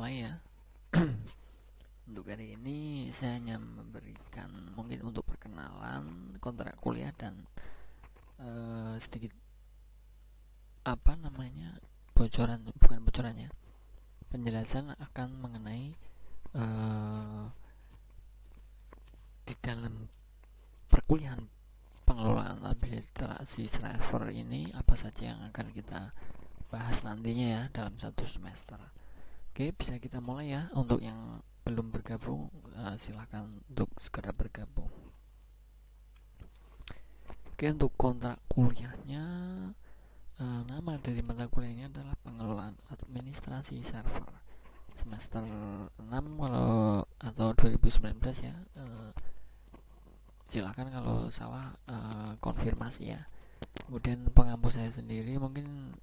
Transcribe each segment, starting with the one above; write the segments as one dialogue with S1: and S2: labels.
S1: mulai ya. Untuk hari ini saya hanya memberikan mungkin untuk perkenalan kontrak kuliah dan sedikit bocoran, bukan bocorannya, penjelasan akan mengenai di dalam perkuliahan pengelolaan administrasi server ini apa saja yang akan kita bahas nantinya ya dalam satu semester. Oke, bisa kita mulai ya. Untuk yang belum bergabung, silahkan untuk segera bergabung. Oke, untuk kontrak kuliahnya, nama dari mata kuliahnya adalah pengelolaan administrasi server semester 6 atau 2019 ya. Silahkan kalau salah konfirmasi ya. Kemudian pengampus saya sendiri mungkin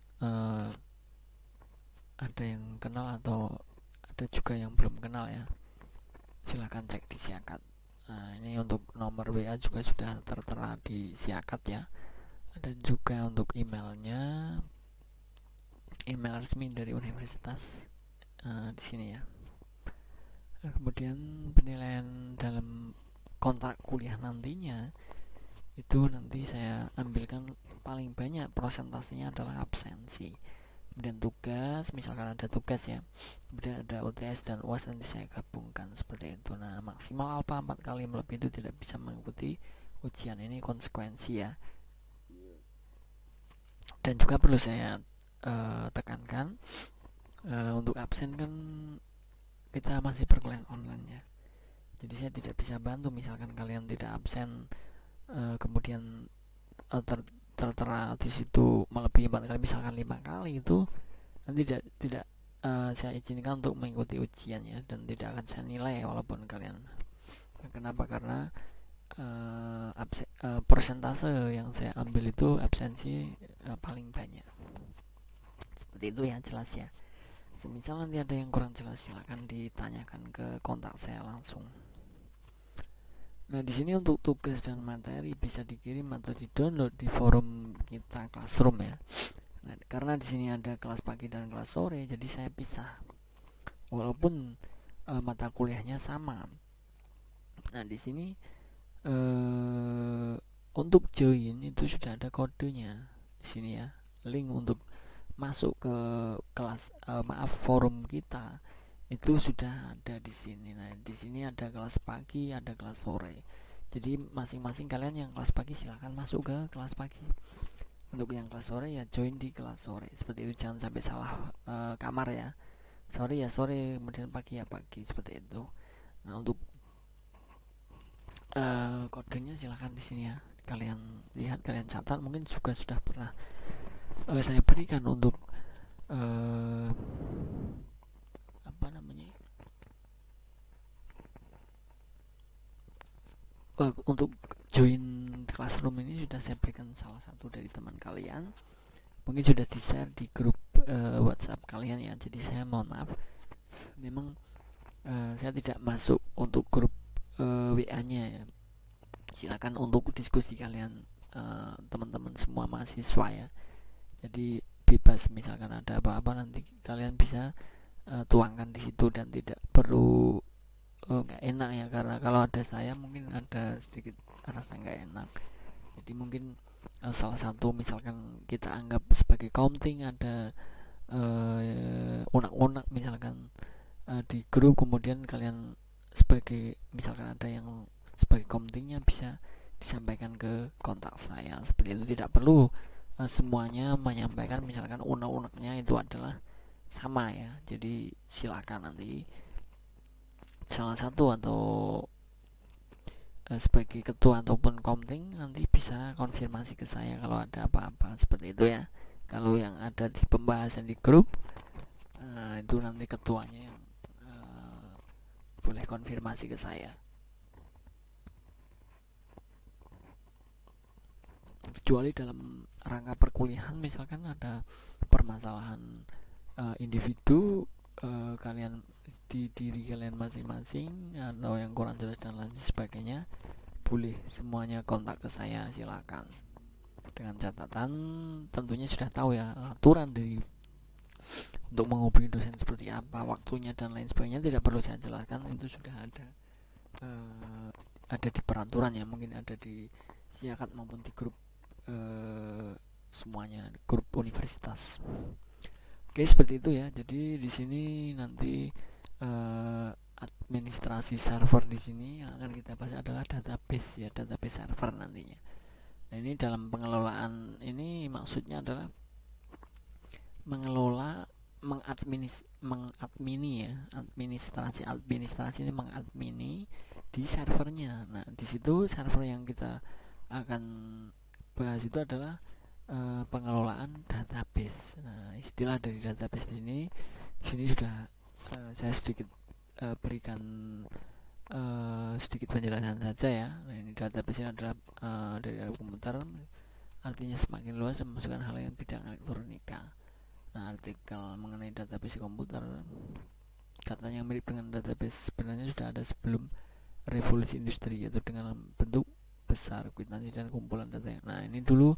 S1: ada yang kenal atau ada juga yang belum kenal ya, silahkan cek di Siakat. Nah, ini untuk nomor WA juga sudah tertera di Siakat ya. Ada juga untuk emailnya, email resmi dari universitas di sini ya. Kemudian penilaian dalam kontrak kuliah nantinya itu nanti saya ambilkan paling banyak prosentasenya adalah absensi. Kemudian tugas, misalkan ada tugas ya, kemudian ada UTS dan UAS, nanti saya gabungkan seperti itu. Nah, maksimal apa 4 kali melebihi itu tidak bisa mengikuti ujian, ini konsekuensi ya. Dan juga perlu saya tekankan, untuk absen kan kita masih perkuliahan online ya, jadi saya tidak bisa bantu. Misalkan kalian tidak absen, kemudian tertera di situ melebihi 4 kali, misalkan 5 kali, itu nanti tidak saya izinkan untuk mengikuti ujian ya, dan tidak akan saya nilai walaupun kalian. Kenapa? Karena persentase yang saya ambil itu absensi paling banyak. Seperti itu ya, jelas ya. Semisal nanti ada yang kurang jelas, silakan ditanyakan ke kontak saya langsung. Nah, di sini untuk tugas dan materi bisa dikirim atau di-download di forum kita Classroom ya. Nah, karena di sini ada kelas pagi dan kelas sore, jadi saya pisah. Walaupun mata kuliahnya sama. Nah, di sini untuk join itu sudah ada kodenya di sini ya. Link untuk masuk ke kelas forum kita itu sudah ada di sini. Nah, di sini ada kelas pagi, ada kelas sore. Jadi masing-masing kalian yang kelas pagi silahkan masuk ke kelas pagi. Untuk yang kelas sore ya join di kelas sore. Seperti itu, jangan sampai salah kamar ya. Sore ya sore, kemudian pagi ya pagi, seperti itu. Nah, untuk kodenya silahkan di sini ya. Kalian lihat, kalian catat, mungkin juga sudah pernah saya berikan untuk untuk join Classroom ini sudah saya berikan salah satu dari teman kalian, mungkin sudah di share di grup WhatsApp kalian ya. Jadi saya mohon maaf, memang saya tidak masuk untuk grup WA-nya ya. Silakan untuk diskusi kalian teman-teman semua mahasiswa ya. Jadi bebas, misalkan ada apa-apa nanti kalian bisa tuangkan di situ dan tidak perlu nggak enak ya, karena kalau ada saya mungkin ada sedikit rasa nggak enak. Jadi mungkin salah satu, misalkan kita anggap sebagai counting, ada unak-unak misalkan di grup, kemudian kalian sebagai, misalkan ada yang sebagai countingnya, bisa disampaikan ke kontak saya. Seperti itu, tidak perlu semuanya menyampaikan misalkan unak-unaknya itu adalah sama ya. Jadi silakan nanti salah satu atau sebagai ketua ataupun komting nanti bisa konfirmasi ke saya kalau ada apa-apa, seperti itu ya. Kalau yang ada di pembahasan di grup itu nanti ketuanya yang boleh konfirmasi ke saya. Kecuali dalam rangka perkuliahan, misalkan ada permasalahan individu kalian di diri kalian masing-masing, atau yang kurang jelas dan lain sebagainya, boleh semuanya kontak ke saya, silakan. Dengan catatan tentunya sudah tahu ya aturan dari untuk menghubungi dosen seperti apa, waktunya dan lain sebagainya tidak perlu saya jelaskan, itu sudah ada di peraturan ya, mungkin ada di siakat maupun di grup semuanya, grup universitas. Oke, seperti itu ya. Jadi di sini nanti administrasi server di sini yang akan kita bahas adalah database ya, database server nantinya. Nah, ini dalam pengelolaan ini maksudnya adalah mengelola, mengadmini ya, administrasi ini mengadmini di servernya. Nah, di situ server yang kita akan bahas itu adalah pengelolaan database. Nah, istilah dari database di sini sudah saya sedikit berikan sedikit penjelasan saja ya. Nah, ini database ini adalah dari alat komputer, artinya semakin luas dan memasukkan hal yang bidang elektronika. Nah, artikel mengenai database komputer katanya mirip dengan database sebenarnya sudah ada sebelum revolusi industri, yaitu dengan bentuk besar, kwitansi dan kumpulan data. Nah, ini dulu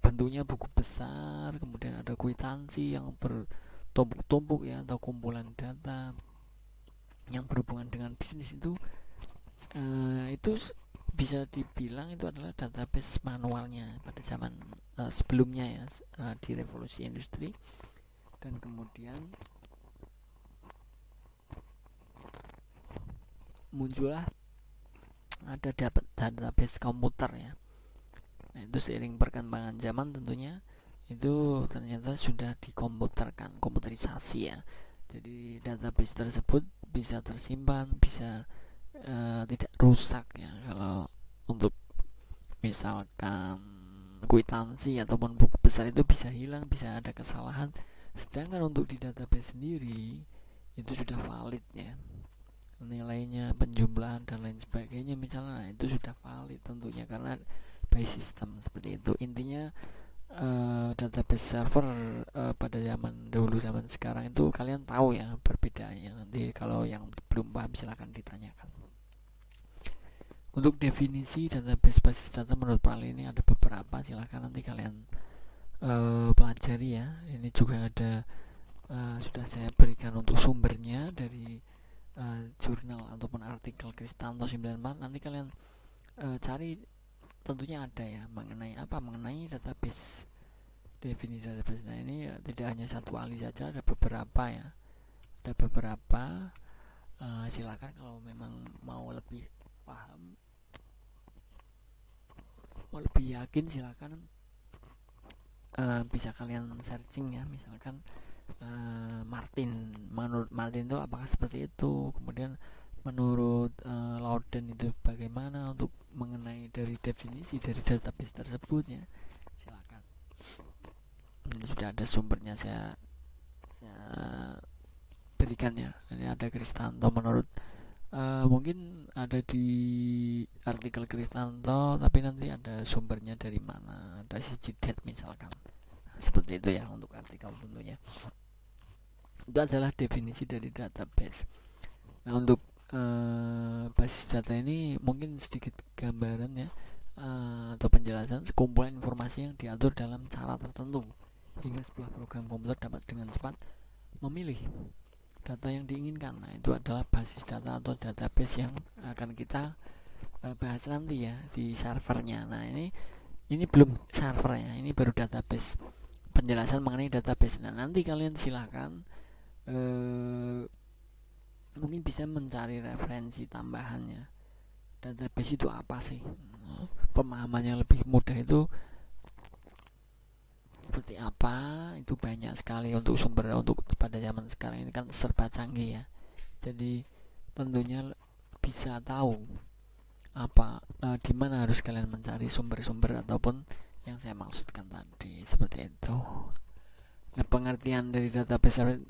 S1: bentuknya buku besar, kemudian ada kwitansi yang bertumpuk-tumpuk ya, atau kumpulan data yang berhubungan dengan bisnis. Itu bisa dibilang itu adalah database manualnya pada zaman sebelumnya ya, di revolusi industri. Dan kemudian muncullah ada database komputer ya. Nah, itu seiring perkembangan zaman tentunya itu ternyata sudah dikomputerkan, komputerisasi ya. Jadi database tersebut bisa tersimpan, bisa tidak rusak ya. Kalau untuk misalkan kwitansi ataupun buku besar itu bisa hilang, bisa ada kesalahan. Sedangkan untuk di database sendiri itu sudah valid ya, nilainya, penjumlahan dan lain sebagainya misalnya, itu sudah valid tentunya karena by system seperti itu. Intinya database server pada zaman dahulu zaman sekarang itu kalian tahu ya perbedaannya. Nanti kalau yang belum paham silahkan ditanyakan. Untuk definisi database basis data menurut Pak Ali ini ada beberapa, silahkan nanti kalian pelajari ya. Ini juga ada sudah saya berikan untuk sumbernya dari jurnal ataupun artikel Kristanto 94. Nanti kalian cari, tentunya ada ya mengenai database, definisi database. Nah, ini tidak hanya satu ahli saja, ada beberapa ya, silakan kalau memang mau lebih paham, mau lebih yakin, silakan bisa kalian searching ya, misalkan menurut Martin itu apakah seperti itu, kemudian menurut Loudon itu bagaimana untuk mengenai dari definisi dari database tersebut ya, silakan. Ini sudah ada sumbernya, saya berikan ya. Ini ada Kristanto menurut mungkin ada di artikel Kristanto, tapi nanti ada sumbernya dari mana, ada CGDAT misalkan. Seperti itu ya untuk artikel tentunya. Itu adalah definisi dari database. Nah, untuk basis data ini mungkin sedikit gambaran ya, atau penjelasan sekumpulan informasi yang diatur dalam cara tertentu hingga sebuah program komputer dapat dengan cepat memilih data yang diinginkan. Nah, itu adalah basis data atau database yang akan kita bahas nanti ya di servernya. Nah, ini belum servernya, ini baru database, penjelasan mengenai database. Nah, nanti kalian silahkan mungkin bisa mencari referensi tambahannya. Database itu apa sih? Pemahamannya lebih mudah itu seperti apa? Itu banyak sekali untuk sumber, untuk pada zaman sekarang ini kan serba canggih ya. Jadi tentunya bisa tahu di mana harus kalian mencari sumber-sumber ataupun yang saya maksudkan tadi, seperti itu. Nah, pengertian dari database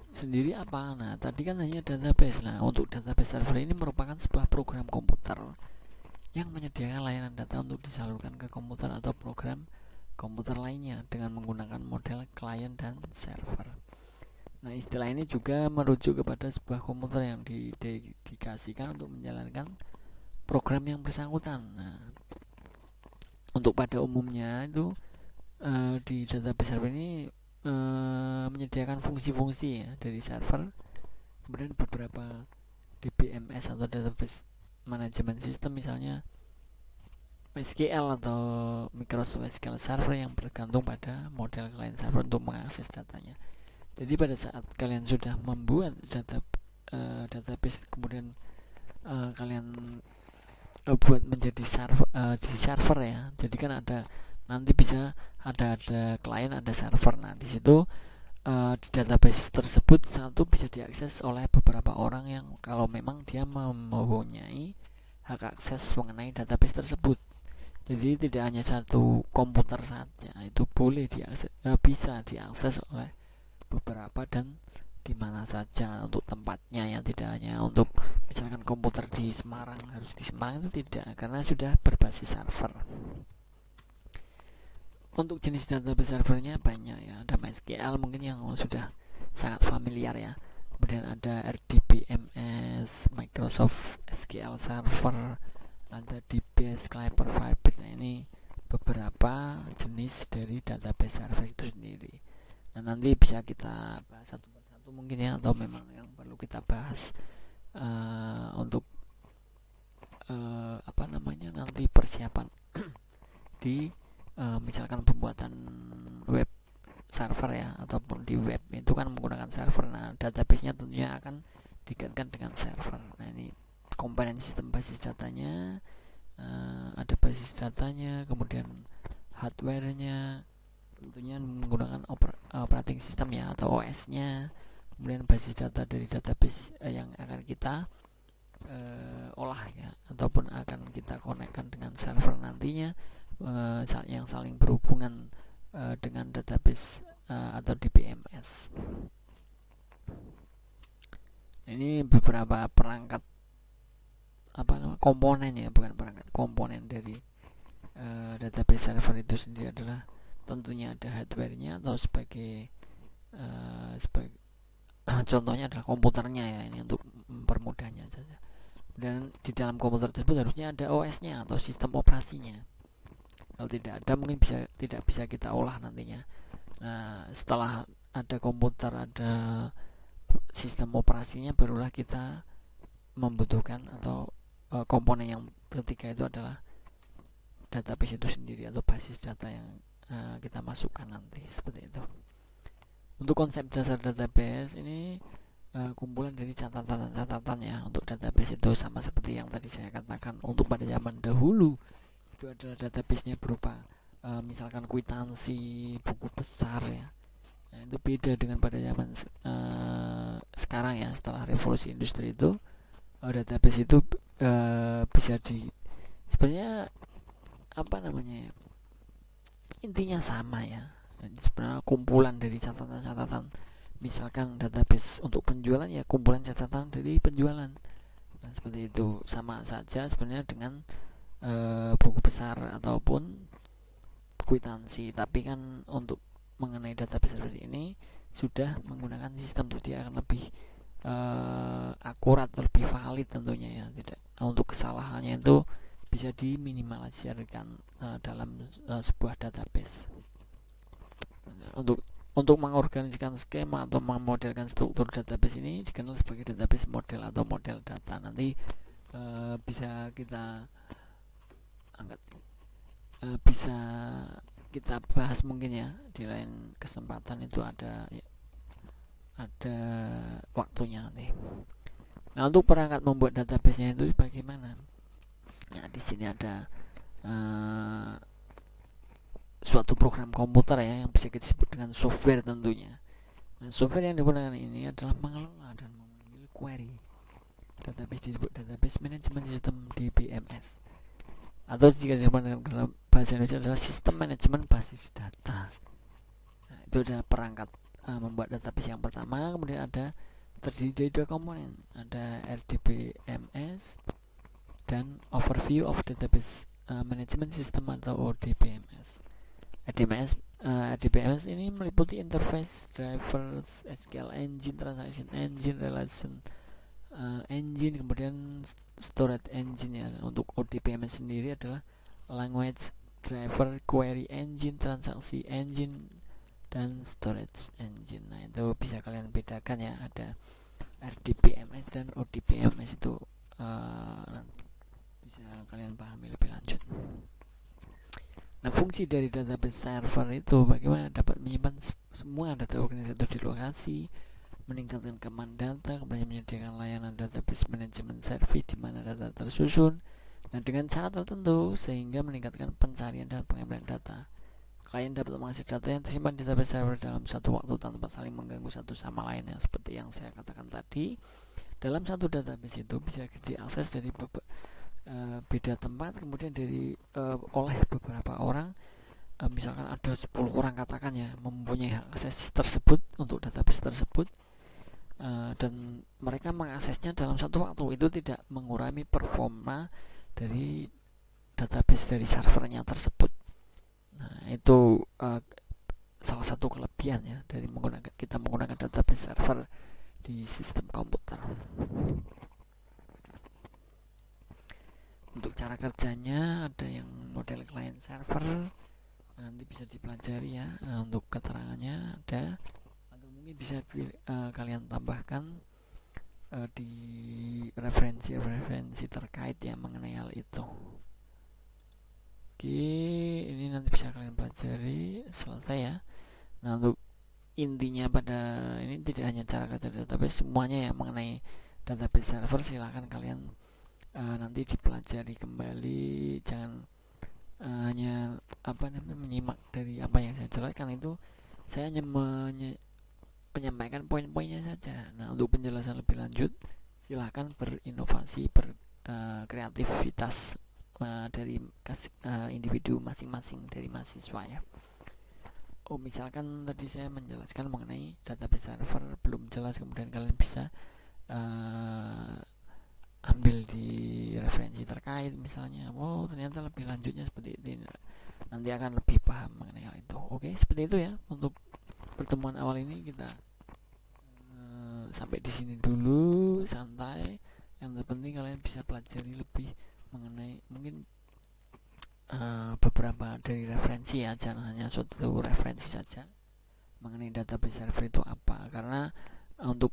S1: sendiri apa? Nah, tadi kan hanya database. Nah, untuk database server ini merupakan sebuah program komputer yang menyediakan layanan data untuk disalurkan ke komputer atau program komputer lainnya dengan menggunakan model klien dan server. Nah, istilah ini juga merujuk kepada sebuah komputer yang didedikasikan untuk menjalankan program yang bersangkutan. Nah, untuk pada umumnya itu di database server ini menyediakan fungsi-fungsi ya dari server, kemudian beberapa DBMS atau database management system, misalnya SQL atau Microsoft SQL Server yang bergantung pada model client server untuk mengakses datanya. Jadi pada saat kalian sudah membuat database, kemudian kalian buat menjadi di server ya. Jadi kan ada nanti bisa ada client, ada server. Nah di situ di database tersebut satu bisa diakses oleh beberapa orang yang kalau memang dia mempunyai hak akses mengenai database tersebut. Jadi tidak hanya satu komputer saja, itu boleh diakses, bisa diakses oleh beberapa dan di mana saja untuk tempatnya ya, tidak hanya untuk misalkan komputer di Semarang harus di Semarang, itu tidak, karena sudah berbasis server. Untuk jenis database servernya banyak ya, ada MySQL mungkin yang sudah sangat familiar ya, kemudian ada RDBMS, Microsoft SQL Server, ada DBS, Clipper, Firebase. Nah ini beberapa jenis dari database server itu sendiri. Nah nanti bisa kita bahas satu persatu mungkin ya, atau memang yang perlu kita bahas untuk nanti persiapan di misalkan pembuatan web server ya, ataupun di web itu kan menggunakan server. Nah database-nya tentunya akan dikaitkan dengan server. Nah ini komponen sistem basis datanya, ada basis datanya, kemudian hardware-nya tentunya menggunakan operating system ya atau OS-nya, kemudian basis data dari database yang akan kita olah ya, ataupun akan kita konekkan dengan server nantinya, yang saling berhubungan dengan database atau DBMS. Ini beberapa perangkat komponen ya, bukan perangkat, komponen dari database server itu sendiri adalah tentunya ada hardware-nya atau sebagai contohnya adalah komputernya ya, ini untuk mempermudahnya saja. Dan di dalam komputer tersebut harusnya ada OS-nya atau sistem operasinya. Kalau tidak ada mungkin tidak bisa kita olah nantinya. Nah, setelah ada komputer, ada sistem operasinya, barulah kita membutuhkan atau komponen yang ketiga itu adalah database itu sendiri atau basis data yang kita masukkan nanti, seperti itu. Untuk konsep dasar database ini kumpulan dari catatan-catatan ya. Untuk database itu sama seperti yang tadi saya katakan, untuk pada zaman dahulu itu adalah database-nya berupa misalkan kwitansi, buku besar ya. Nah, itu beda dengan pada zaman sekarang ya. Setelah revolusi industri itu database itu bisa sebenarnya intinya sama ya. Sebenarnya kumpulan dari catatan-catatan. Misalkan database untuk penjualan ya, kumpulan catatan dari penjualan. Nah, seperti itu, sama saja sebenarnya dengan buku besar ataupun kwitansi. Tapi kan untuk mengenai database seperti ini sudah menggunakan sistem, jadi akan lebih akurat, lebih valid tentunya ya. Tidak, untuk kesalahannya itu bisa diminimalisirkan dalam sebuah database. Untuk mengorganisasikan skema atau memodelkan struktur database ini dikenal sebagai database model atau model data. Nanti bisa kita angkat, bisa kita bahas mungkin ya di lain kesempatan, itu ada waktunya nanti. Nah, untuk perangkat membuat database-nya itu bagaimana? Nah, di sini ada suatu program komputer ya yang bisa kita sebut dengan software tentunya. Nah, software yang digunakan ini adalah mengelola dan memanggil query database, disebut database management system DBMS, atau jika disebut dalam bahasa Indonesia adalah sistem manajemen basis data. Nah, itu adalah perangkat membuat database yang pertama. Kemudian ada terdiri dari dua komponen, ada RDBMS dan Overview of Database Management System atau ODBMS. RDBMS ini meliputi interface, drivers, SQL engine, transaction engine, relation engine, kemudian storage engine ya. Untuk ODBMS sendiri adalah language driver, query engine, transaksi engine, dan storage engine. Nah, itu bisa kalian bedakan ya, ada RDBMS dan ODBMS itu nanti bisa kalian pahami lebih lanjut. Nah, fungsi dari database server itu bagaimana dapat menyimpan semua data organisator di lokasi, meningkatkan keamanan data, kemudian menyediakan layanan database manajemen service di mana data tersusun, nah dengan cara tertentu sehingga meningkatkan pencarian dan pengambilan data. Klien dapat mengakses data yang tersimpan di database server dalam satu waktu tanpa saling mengganggu satu sama lainnya. Seperti yang saya katakan tadi, dalam satu database itu bisa diakses dari beda tempat, kemudian dari oleh beberapa orang. Misalkan ada 10 orang katakan ya mempunyai akses tersebut untuk database tersebut, dan mereka mengaksesnya dalam satu waktu, itu tidak mengurangi performa dari database dari servernya tersebut. Nah, itu salah satu kelebihan ya dari kita menggunakan database server di sistem komputer. Untuk cara kerjanya ada yang model client server, nanti bisa dipelajari ya. Untuk keterangannya ada, atau mungkin bisa kalian tambahkan di referensi terkait ya mengenai hal itu. Oke, ini nanti bisa kalian pelajari selesai ya. Nah, untuk intinya pada ini tidak hanya cara kerja database, semuanya ya mengenai database server silahkan kalian nanti dipelajari kembali. Jangan hanya menyimak dari apa yang saya jelaskan, itu saya hanya menyampaikan poin-poinnya saja. Nah, untuk penjelasan lebih lanjut silahkan berinovasi, berkreativitas dari individu masing-masing dari mahasiswa ya. Misalkan tadi saya menjelaskan mengenai database server belum jelas, kemudian kalian bisa ambil di referensi terkait misalnya, ternyata lebih lanjutnya seperti ini, nanti akan lebih paham mengenai hal itu. Oke, seperti itu ya untuk pertemuan awal ini. Kita sampai di sini dulu, santai. Yang terpenting kalian bisa pelajari lebih mengenai mungkin beberapa dari referensi ya, jangan hanya suatu referensi saja mengenai database server itu apa, karena untuk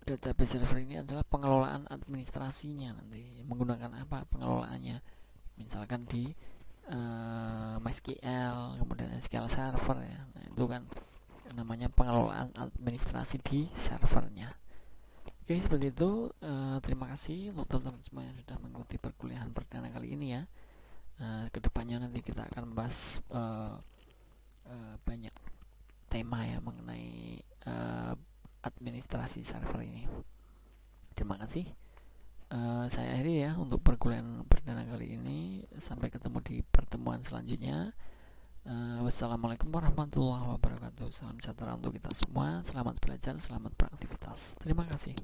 S1: database server ini adalah pengelolaan administrasinya, nanti menggunakan apa pengelolaannya, misalkan di MySQL, kemudian SQL Server ya. Nah, itu kan namanya pengelolaan administrasi di servernya. Oke, seperti itu. Terima kasih untuk teman-teman semua yang sudah mengikuti perkuliahan perdana kali ini ya. Kedepannya nanti kita akan membahas banyak tema ya mengenai administrasi server ini. Terima kasih. Saya akhiri ya untuk perkuliahan perdana kali ini. Sampai ketemu di pertemuan selanjutnya. Wassalamualaikum warahmatullahi wabarakatuh. Salam sejahtera untuk kita semua. Selamat belajar, selamat beraktivitas. Terima kasih.